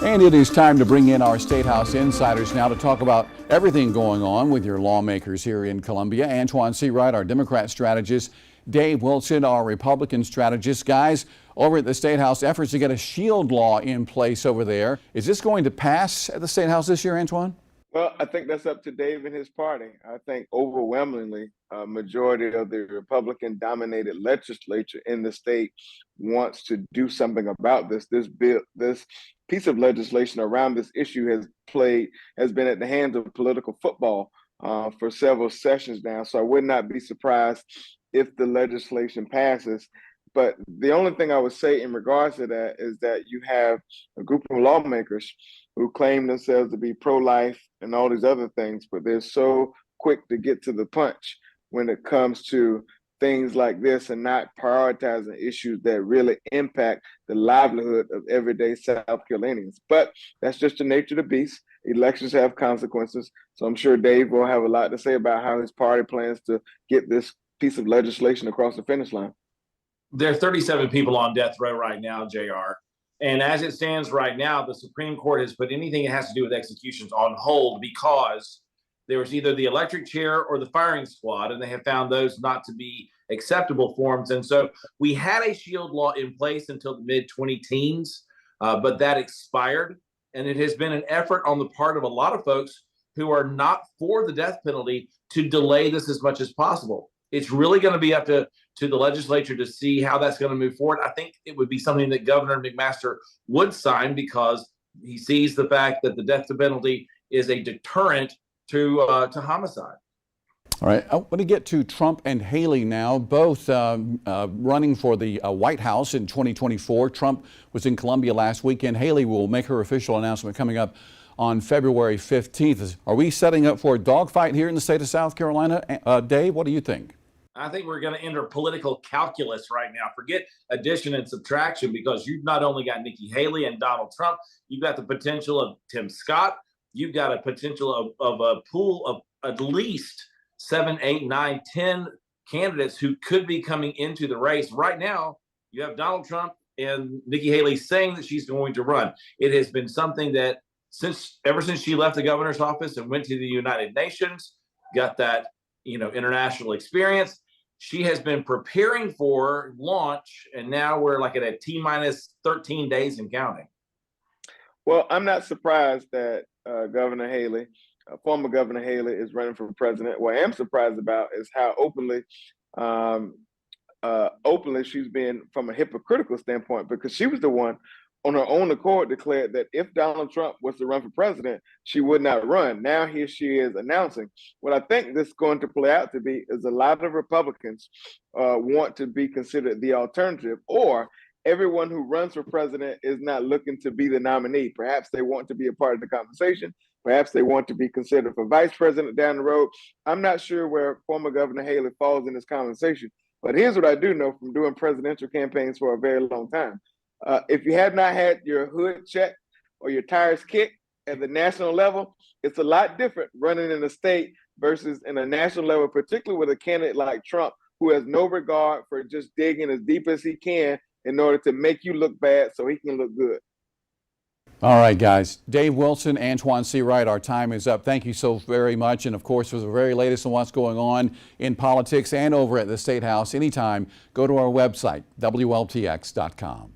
And it is time to bring in our State House Insiders now to talk about everything going on with your lawmakers here in Columbia. Antoine Seawright, our Democrat strategist, Dave Wilson, our Republican strategist. Guys, over at the State House, efforts to get a shield law in place over there. Is this going to pass at the State House this year, Antoine? Well, I think that's up to Dave and his party. I think overwhelmingly, a majority of the Republican-dominated legislature in the state wants to do something about this. This piece of legislation around this issue has been at the hands of political football for several sessions now. So I would not be surprised if the legislation passes. But the only thing I would say in regards to that is that you have a group of lawmakers who claim themselves to be pro-life and all these other things, but they're so quick to get to the punch when it comes to things like this and not prioritizing issues that really impact the livelihood of everyday South Carolinians. But that's just the nature of the beast. Elections have consequences. So I'm sure Dave will have a lot to say about how his party plans to get this piece of legislation across the finish line. There are 37 people on death row right now, JR. And as it stands right now, the Supreme Court has put anything that has to do with executions on hold because there was either the electric chair or the firing squad, and they have found those not to be acceptable forms. And so we had a shield law in place until the mid-2010s, but that expired. And it has been an effort on the part of a lot of folks who are not for the death penalty to delay this as much as possible. It's really going to be up to the legislature to see how that's going to move forward. I think it would be something that Governor McMaster would sign because he sees the fact that the death penalty is a deterrent to homicide. All right, I want to get to Trump and Haley now, both running for the White House in 2024. Trump was in Columbia last weekend. Haley will make her official announcement coming up on February 15th. Are we setting up for a dogfight here in the state of South Carolina? Dave, what do you think? I think we're going to enter political calculus right now. Forget addition and subtraction because you've not only got Nikki Haley and Donald Trump, you've got the potential of Tim Scott. You've got a potential of a pool of at least 7, 8, 9, 10 candidates who could be coming into the race. Right now, you have Donald Trump and Nikki Haley saying that she's going to run. It has been something that ever since she left the governor's office and went to the United Nations, got that international experience, she has been preparing for launch, and now we're like at a T-minus 13 days and counting. Well, I'm not surprised that Governor Haley, former Governor Haley, is running for president. What I am surprised about is how openly she's been from a hypocritical standpoint, because she was the one on her own accord declared that if Donald Trump was to run for president, she would not run. Now here she is announcing. What I think this is going to play out to be is a lot of Republicans want to be considered the alternative, or everyone who runs for president is not looking to be the nominee. Perhaps they want to be a part of the conversation. Perhaps they want to be considered for vice president down the road. I'm not sure where former Governor Haley falls in this conversation, but here's what I do know from doing presidential campaigns for a very long time. If you have not had your hood checked or your tires kicked at the national level, it's a lot different running in a state versus in a national level, particularly with a candidate like Trump, who has no regard for just digging as deep as he can in order to make you look bad so he can look good. All right, guys. Dave Wilson, Antoine Seawright, our time is up. Thank you so very much. And of course, for the very latest on what's going on in politics and over at the State House, anytime, go to our website, WLTX.com.